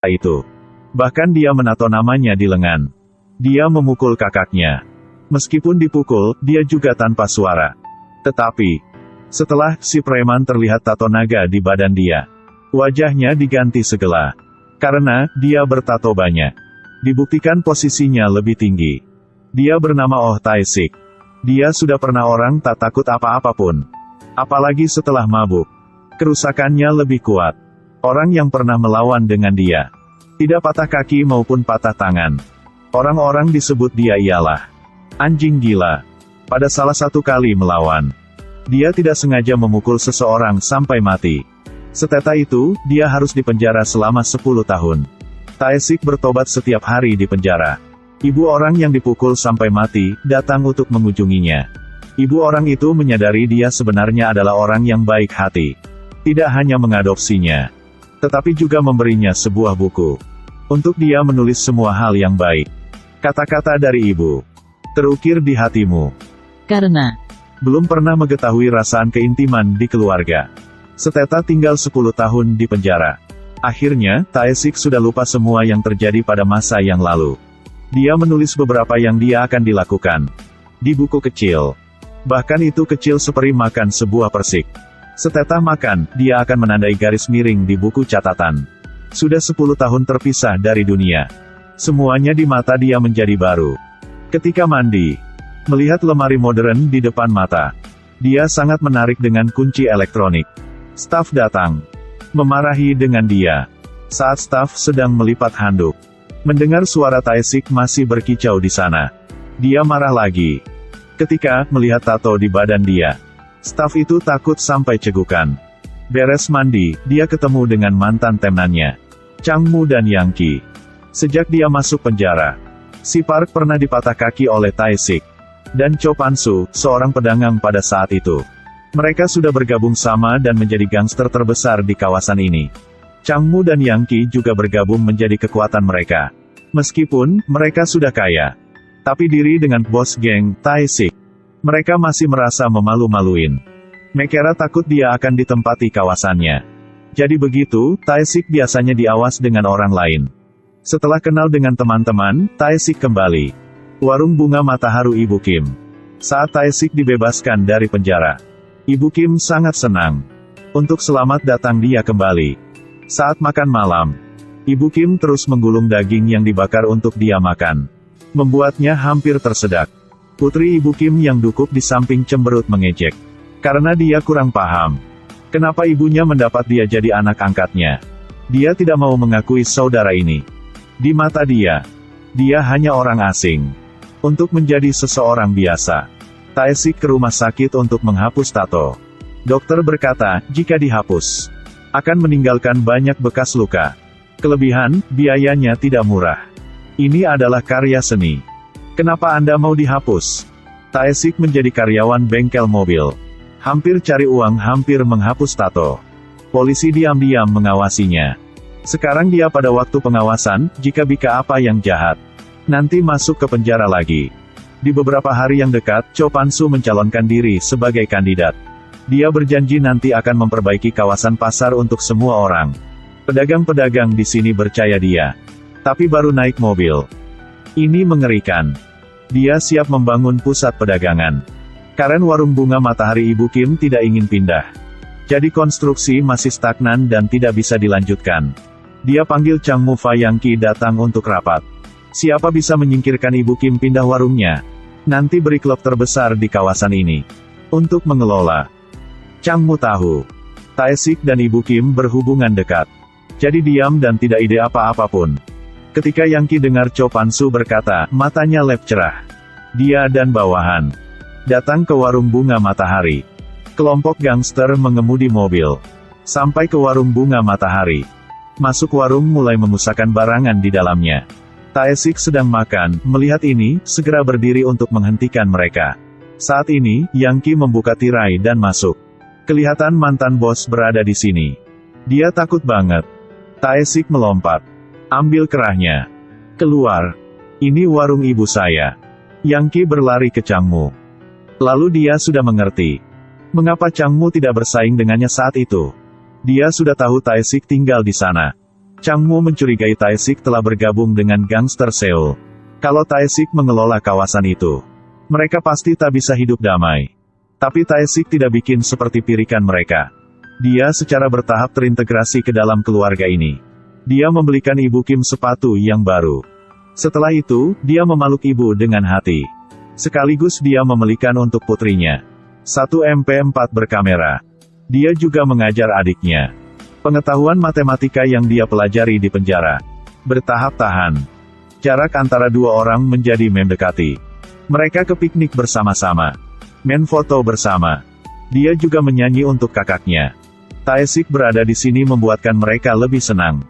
itu. Bahkan dia menato namanya di lengan. Dia memukul kakaknya. Meskipun dipukul, dia juga tanpa suara. Tetapi, setelah si preman terlihat tato naga di badan dia, wajahnya diganti segala. Karena dia bertato banyak. Dibuktikan posisinya lebih tinggi. Dia bernama Oh Tae-sik. Dia sudah pernah orang tak takut apa-apapun. Apalagi setelah mabuk. Kerusakannya lebih kuat. Orang yang pernah melawan dengan dia tidak patah kaki maupun patah tangan. Orang-orang disebut dia ialah anjing gila. Pada salah satu kali melawan, dia tidak sengaja memukul seseorang sampai mati. Setelah itu, dia harus dipenjara selama 10 tahun. Tae-sik bertobat setiap hari di penjara. Ibu orang yang dipukul sampai mati, datang untuk mengunjunginya. Ibu orang itu menyadari dia sebenarnya adalah orang yang baik hati. Tidak hanya mengadopsinya, tetapi juga memberinya sebuah buku. Untuk dia menulis semua hal yang baik. Kata-kata dari ibu terukir di hatimu. Karena belum pernah mengetahui rasaan keintiman di keluarga. Seteta tinggal 10 tahun di penjara. Akhirnya, Tae-sik sudah lupa semua yang terjadi pada masa yang lalu. Dia menulis beberapa yang dia akan dilakukan di buku kecil. Bahkan itu kecil seperti makan sebuah persik. Setelah makan, dia akan menandai garis miring di buku catatan. Sudah 10 tahun terpisah dari dunia. Semuanya di mata dia menjadi baru. Ketika mandi, melihat lemari modern di depan mata, dia sangat menarik dengan kunci elektronik. Staf datang, memarahi dengan dia. Saat staf sedang melipat handuk, mendengar suara Tae-sik masih berkicau di sana. Dia marah lagi. Ketika melihat tato di badan dia, staf itu takut sampai cegukan. Beres mandi, dia ketemu dengan mantan temannya, Changmu dan Yang-ki. Sejak dia masuk penjara, si Park pernah dipatah kaki oleh Tae-sik dan Cho Pan-soo, seorang pedagang pada saat itu. Mereka sudah bergabung sama dan menjadi gangster terbesar di kawasan ini. Changmu dan Yang-ki juga bergabung menjadi kekuatan mereka. Meskipun mereka sudah kaya, tapi diri dengan bos geng, Tae-sik, mereka masih merasa memalu-maluin. Mereka takut dia akan ditempati kawasannya. Jadi begitu, Tae-sik biasanya diawas dengan orang lain. Setelah kenal dengan teman-teman, Tae-sik kembali warung bunga Matahari Ibu Kim. Saat Tae-sik dibebaskan dari penjara, Ibu Kim sangat senang. Untuk selamat datang dia kembali. Saat makan malam, Ibu Kim terus menggulung daging yang dibakar untuk dia makan. Membuatnya hampir tersedak. Putri Ibu Kim yang duduk di samping cemberut mengejek. Karena dia kurang paham kenapa ibunya mendapat dia jadi anak angkatnya. Dia tidak mau mengakui saudara ini. Di mata dia hanya orang asing. Untuk menjadi seseorang biasa, Tae-sik ke rumah sakit untuk menghapus tato. Dokter berkata, jika dihapus, akan meninggalkan banyak bekas luka. Kelebihan, biayanya tidak murah. Ini adalah karya seni. Kenapa Anda mau dihapus? Tae-sik menjadi karyawan bengkel mobil. Hampir cari uang, hampir menghapus tato. Polisi diam-diam mengawasinya. Sekarang dia pada waktu pengawasan, jika bika apa yang jahat, nanti masuk ke penjara lagi. Di beberapa hari yang dekat, Cho Pan-soo mencalonkan diri sebagai kandidat. Dia berjanji nanti akan memperbaiki kawasan pasar untuk semua orang. Pedagang-pedagang di sini percaya dia. Tapi baru naik mobil. Ini mengerikan. Dia siap membangun pusat pedagangan. Karena warung bunga Matahari Ibu Kim tidak ingin pindah. Jadi konstruksi masih stagnan dan tidak bisa dilanjutkan. Dia panggil Changmu Yang-ki datang untuk rapat. Siapa bisa menyingkirkan Ibu Kim pindah warungnya? Nanti beri klub terbesar di kawasan ini untuk mengelola. Changmu tahu, Tae-sik dan Ibu Kim berhubungan dekat. Jadi diam dan tidak ide apa-apapun. Ketika Yang-ki dengar Cho Pan-soo berkata, matanya lep cerah. Dia dan bawahan datang ke warung bunga Matahari. Kelompok gangster mengemudi mobil sampai ke warung bunga Matahari. Masuk warung mulai memusahkan barangan di dalamnya. Tae-sik sedang makan, melihat ini, segera berdiri untuk menghentikan mereka. Saat ini, Yang-ki membuka tirai dan masuk. Kelihatan mantan bos berada di sini. Dia takut banget. Tae-sik melompat. Ambil kerahnya. Keluar. Ini warung ibu saya. Yang-ki berlari ke Changmu. Lalu dia sudah mengerti mengapa Changmu tidak bersaing dengannya saat itu. Dia sudah tahu Tae-sik tinggal di sana. Changmu mencurigai Tae-sik telah bergabung dengan gangster Seoul. Kalau Tae-sik mengelola kawasan itu, mereka pasti tak bisa hidup damai. Tapi Tae-sik tidak bikin seperti pirikan mereka. Dia secara bertahap terintegrasi ke dalam keluarga ini. Dia membelikan Ibu Kim sepatu yang baru. Setelah itu, dia memeluk ibu dengan hati. Sekaligus dia membelikan untuk putrinya satu MP4 berkamera. Dia juga mengajar adiknya pengetahuan matematika yang dia pelajari di penjara. Bertahap-tahan. Jarak antara dua orang menjadi mendekati. Mereka ke piknik bersama-sama. Main foto bersama. Dia juga menyanyi untuk kakaknya. Tae-sik berada di sini membuatkan mereka lebih senang.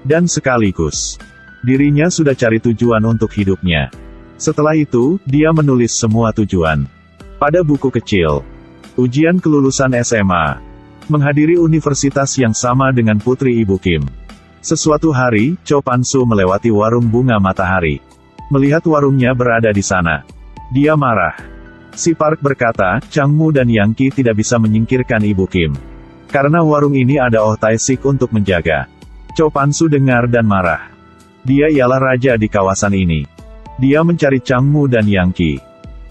Dan sekaligus, dirinya sudah cari tujuan untuk hidupnya. Setelah itu, dia menulis semua tujuan pada buku kecil. Ujian kelulusan SMA. Menghadiri universitas yang sama dengan putri Ibu Kim. Sesuatu hari, Cho Pan-soo melewati warung bunga matahari. Melihat warungnya berada di sana, dia marah. Si Park berkata, Changmu dan Yang Ki tidak bisa menyingkirkan Ibu Kim. Karena warung ini ada Oh Tae-sik untuk menjaga. Cho Pan-soo dengar dan marah. Dia ialah raja di kawasan ini. Dia mencari Changmu dan Yang Ki.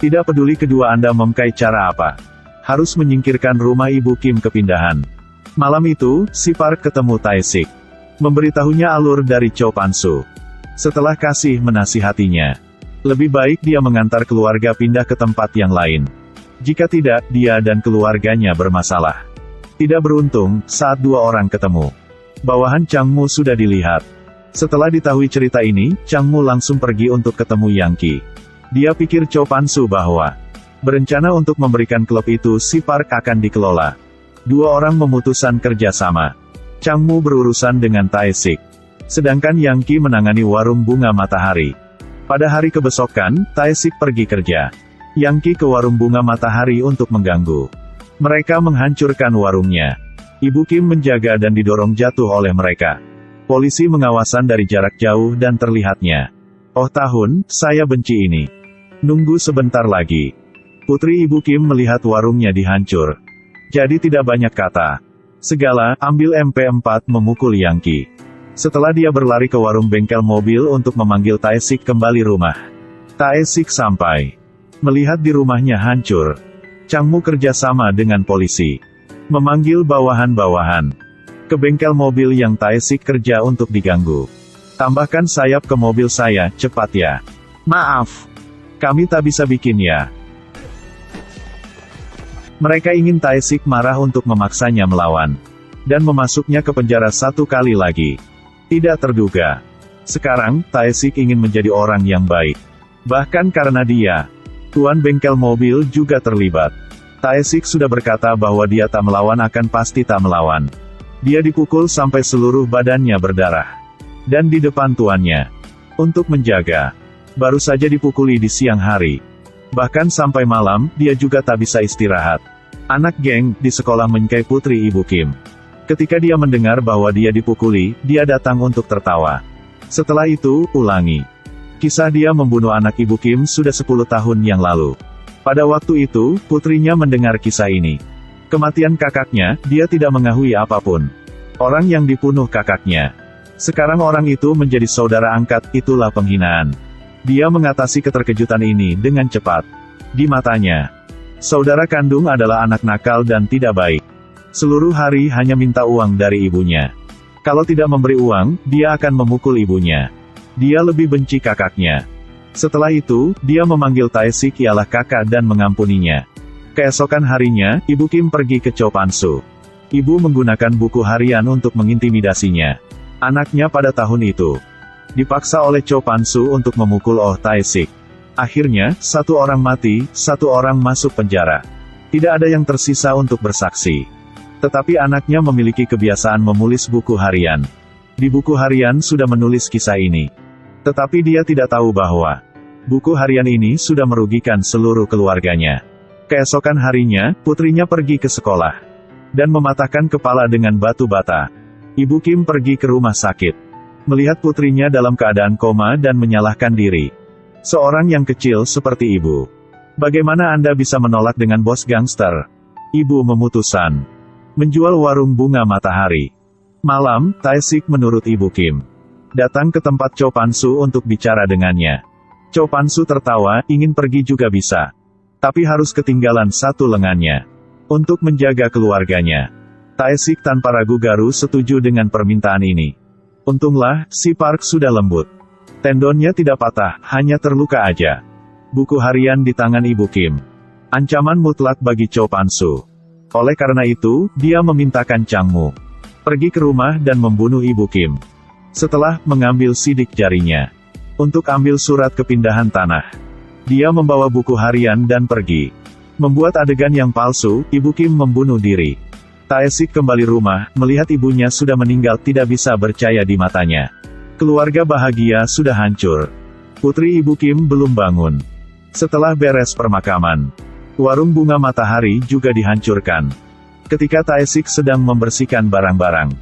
Tidak peduli kedua Anda memakai cara apa. Harus menyingkirkan rumah Ibu Kim kepindahan. Malam itu, si Park ketemu Tae-sik. Memberitahunya alur dari Cho Pan-soo. Setelah kasih menasihatinya, lebih baik dia mengantar keluarga pindah ke tempat yang lain. Jika tidak, dia dan keluarganya bermasalah. Tidak beruntung, saat dua orang ketemu, bawahan Changmu sudah dilihat. Setelah diketahui cerita ini, Changmu langsung pergi untuk ketemu Yang Ki. Dia pikir Cho Pan-soo bahwa berencana untuk memberikan klub itu si Park akan dikelola. Dua orang memutuskan kerjasama. Changmu berurusan dengan Tae-sik. Sedangkan Yang Ki menangani warung bunga matahari. Pada hari kebesokan, Tae-sik pergi kerja. Yang Ki ke warung bunga matahari untuk mengganggu. Mereka menghancurkan warungnya. Ibu Kim menjaga dan didorong jatuh oleh mereka. Polisi mengawasan dari jarak jauh dan terlihatnya. Oh tahun, saya benci ini. Nunggu sebentar lagi. Putri Ibu Kim melihat warungnya dihancur. Jadi tidak banyak kata. Segala, ambil MP4 memukul Yang Ki. Setelah dia berlari ke warung bengkel mobil untuk memanggil Tae-sik kembali rumah. Tae-sik sampai. Melihat di rumahnya hancur. Changmu kerjasama dengan polisi. Memanggil bawahan-bawahan ke bengkel mobil yang Tae-sik kerja untuk diganggu. Tambahkan sayap ke mobil saya, cepat ya. Maaf. Kami tak bisa bikin ya. Mereka ingin Tae-sik marah untuk memaksanya melawan. Dan memasuknya ke penjara satu kali lagi. Tidak terduga. Sekarang, Tae-sik ingin menjadi orang yang baik. Bahkan karena dia, tuan bengkel mobil juga terlibat. Tae-sik sudah berkata bahwa dia tak melawan akan pasti tak melawan. Dia dipukul sampai seluruh badannya berdarah. Dan di depan tuannya. Untuk menjaga. Baru saja dipukuli di siang hari. Bahkan sampai malam, dia juga tak bisa istirahat. Anak geng di sekolah menyukai putri Ibu Kim. Ketika dia mendengar bahwa dia dipukuli, dia datang untuk tertawa. Setelah itu, ulangi. Kisah dia membunuh anak Ibu Kim sudah 10 tahun yang lalu. Pada waktu itu, putrinya mendengar kisah ini. Kematian kakaknya, dia tidak mengetahui apapun. Orang yang dibunuh kakaknya. Sekarang orang itu menjadi saudara angkat, itulah penghinaan. Dia mengatasi keterkejutan ini dengan cepat. Di matanya, saudara kandung adalah anak nakal dan tidak baik. Seluruh hari hanya minta uang dari ibunya. Kalau tidak memberi uang, dia akan memukul ibunya. Dia lebih benci kakaknya. Setelah itu, dia memanggil Tae-sik ialah kakak dan mengampuninya. Keesokan harinya, Ibu Kim pergi ke Cho Pan-soo. Ibu menggunakan buku harian untuk mengintimidasinya. Anaknya pada tahun itu dipaksa oleh Cho Pan-soo untuk memukul Oh Tae-sik. Akhirnya, satu orang mati, satu orang masuk penjara. Tidak ada yang tersisa untuk bersaksi. Tetapi anaknya memiliki kebiasaan menulis buku harian. Di buku harian sudah menulis kisah ini. Tetapi dia tidak tahu bahwa buku harian ini sudah merugikan seluruh keluarganya. Keesokan harinya, putrinya pergi ke sekolah dan mematahkan kepala dengan batu bata. Ibu Kim pergi ke rumah sakit. Melihat putrinya dalam keadaan koma dan menyalahkan diri. Seorang yang kecil seperti ibu. Bagaimana Anda bisa menolak dengan bos gangster? Ibu memutuskan menjual warung bunga matahari. Malam, Tae-sik menurut Ibu Kim datang ke tempat Cho Pan-su untuk bicara dengannya. Cho Pan-su tertawa, ingin pergi juga bisa. Tapi harus ketinggalan satu lengannya. Untuk menjaga keluarganya. Tae-sik tanpa ragu-garu setuju dengan permintaan ini. Untunglah, si Park sudah lembut. Tendonnya tidak patah, hanya terluka aja. Buku harian di tangan Ibu Kim. Ancaman mutlak bagi Cho Pan-su. Oleh karena itu, dia memintakan Changmu pergi ke rumah dan membunuh Ibu Kim. Setelah mengambil sidik jarinya untuk ambil surat kepindahan tanah, dia membawa buku harian dan pergi. Membuat adegan yang palsu, Ibu Kim membunuh diri. Tae-sik kembali rumah, melihat ibunya sudah meninggal tidak bisa percaya di matanya. Keluarga bahagia sudah hancur. Putri Ibu Kim belum bangun. Setelah beres permakaman, warung bunga matahari juga dihancurkan. Ketika Tae-sik sedang membersihkan barang-barang,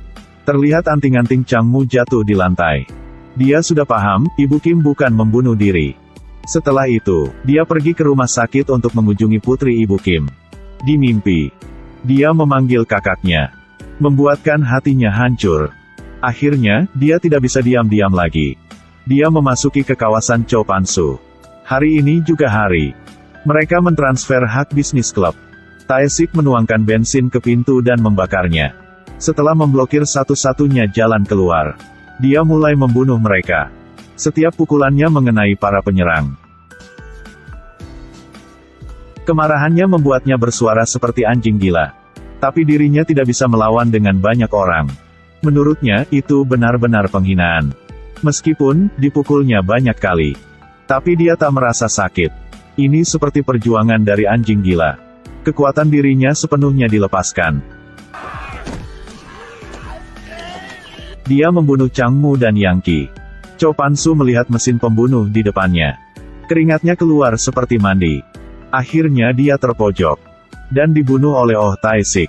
terlihat anting-anting Changmu jatuh di lantai. Dia sudah paham, Ibu Kim bukan membunuh diri. Setelah itu, dia pergi ke rumah sakit untuk mengunjungi putri Ibu Kim. Di mimpi, dia memanggil kakaknya, membuatkan hatinya hancur. Akhirnya, dia tidak bisa diam-diam lagi. Dia memasuki ke kawasan Cho Pan-su. Hari ini juga hari mereka mentransfer hak bisnis klub. Tae-sik menuangkan bensin ke pintu dan membakarnya. Setelah memblokir satu-satunya jalan keluar, dia mulai membunuh mereka. Setiap pukulannya mengenai para penyerang. Kemarahannya membuatnya bersuara seperti anjing gila. Tapi dirinya tidak bisa melawan dengan banyak orang. Menurutnya, itu benar-benar penghinaan. Meskipun, dipukulnya banyak kali. Tapi dia tak merasa sakit. Ini seperti perjuangan dari anjing gila. Kekuatan dirinya sepenuhnya dilepaskan. Dia membunuh Changmu dan Yang Qi. Cho Pan-su melihat mesin pembunuh di depannya. Keringatnya keluar seperti mandi. Akhirnya dia terpojok. Dan dibunuh oleh Tae-sik.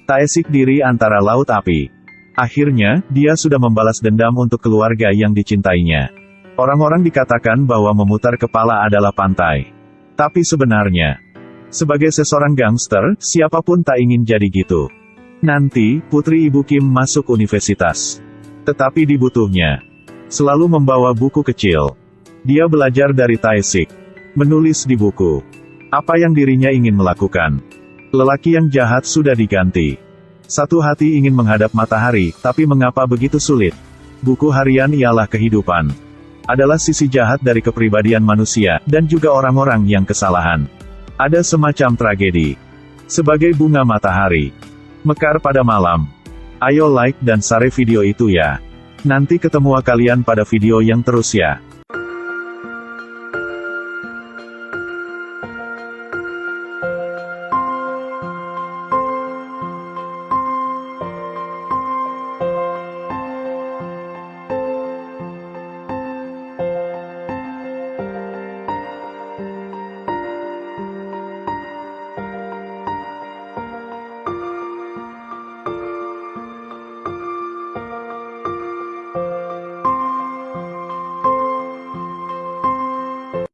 Tae-sik diri antara laut api. Akhirnya, dia sudah membalas dendam untuk keluarga yang dicintainya. Orang-orang dikatakan bahwa memutar kepala adalah pantai. Tapi sebenarnya, sebagai seseorang gangster, siapapun tak ingin jadi gitu. Nanti, putri Ibu Kim masuk universitas. Tetapi dibutuhnya selalu membawa buku kecil. Dia belajar dari Tae-sik. Menulis di buku apa yang dirinya ingin melakukan. Lelaki yang jahat sudah diganti. Satu hati ingin menghadap matahari, tapi mengapa begitu sulit? Buku harian ialah kehidupan. Adalah sisi jahat dari kepribadian manusia, dan juga orang-orang yang kesalahan. Ada semacam tragedi. Sebagai bunga matahari. Mekar pada malam. Ayo like dan share video itu ya. Nanti ketemu kalian pada video yang terus ya.